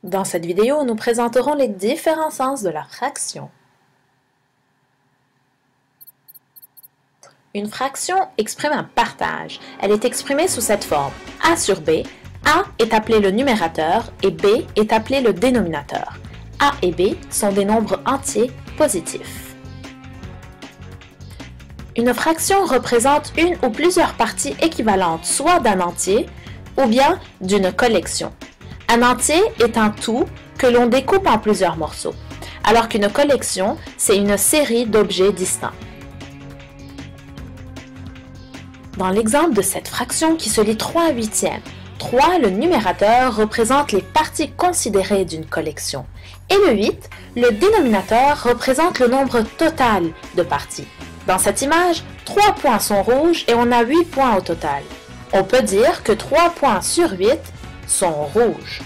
Dans cette vidéo, nous présenterons les différents sens de la fraction. Une fraction exprime un partage. Elle est exprimée sous cette forme. A sur B, A est appelé le numérateur et B est appelé le dénominateur. A et B sont des nombres entiers positifs. Une fraction représente une ou plusieurs parties équivalentes soit d'un entier ou bien d'une collection. Un entier est un tout que l'on découpe en plusieurs morceaux, alors qu'une collection, c'est une série d'objets distincts. Dans l'exemple de cette fraction qui se lit 3/8, 3, le numérateur, représente les parties considérées d'une collection, et le 8, le dénominateur, représente le nombre total de parties. Dans cette image, 3 points sont rouges et on a 8 points au total. On peut dire que 3 points sur 8 sont rouges.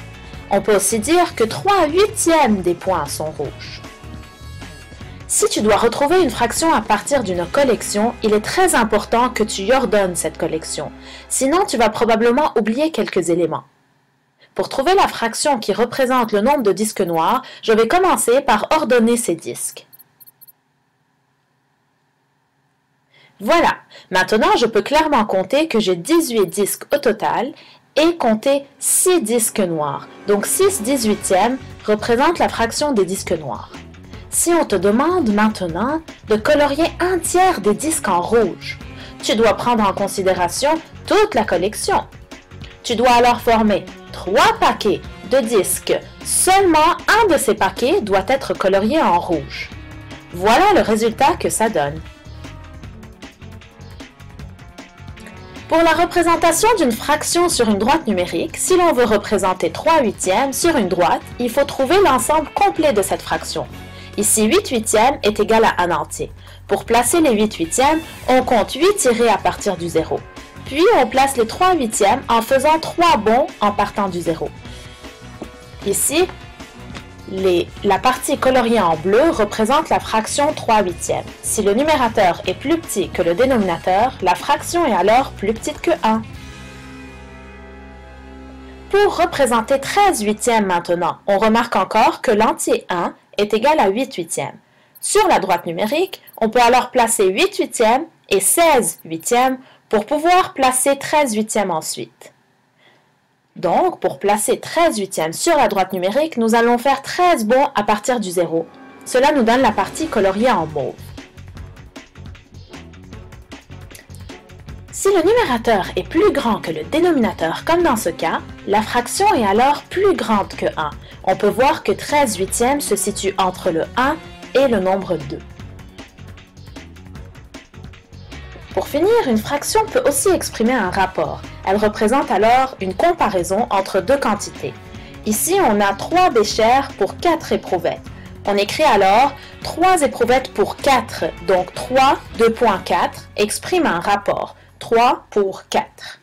On peut aussi dire que 3/8 des points sont rouges. Si tu dois retrouver une fraction à partir d'une collection, il est très important que tu y ordonnes cette collection. Sinon, tu vas probablement oublier quelques éléments. Pour trouver la fraction qui représente le nombre de disques noirs, je vais commencer par ordonner ces disques. Voilà, maintenant je peux clairement compter que j'ai 18 disques au total et compter 6 disques noirs. Donc 6/18 représente la fraction des disques noirs. Si on te demande maintenant de colorier un tiers des disques en rouge, tu dois prendre en considération toute la collection. Tu dois alors former 3 paquets de disques. Seulement un de ces paquets doit être colorié en rouge. Voilà le résultat que ça donne. Pour la représentation d'une fraction sur une droite numérique, si l'on veut représenter 3/8 sur une droite, il faut trouver l'ensemble complet de cette fraction. Ici, 8/8 est égal à un entier. Pour placer les 8/8, on compte 8 tirés à partir du 0. Puis, on place les 3/8 en faisant 3 bonds en partant du 0. Ici, la partie coloriée en bleu représente la fraction 3/8. Si le numérateur est plus petit que le dénominateur, la fraction est alors plus petite que 1. Pour représenter 13/8 maintenant, on remarque encore que l'entier 1 est égal à 8/8. Sur la droite numérique, on peut alors placer 8/8 et 16/8 pour pouvoir placer 13/8 ensuite. Donc, pour placer 13/8 sur la droite numérique, nous allons faire 13 bonds à partir du 0. Cela nous donne la partie coloriée en mauve. Si le numérateur est plus grand que le dénominateur, comme dans ce cas, la fraction est alors plus grande que 1. On peut voir que 13/8 se situe entre le 1 et le nombre 2. Pour finir, une fraction peut aussi exprimer un rapport. Elle représente alors une comparaison entre deux quantités. Ici, on a 3 béchères pour 4 éprouvettes. On écrit alors 3 éprouvettes pour 4, donc 3, 2.4 exprime un rapport. 3 pour 4.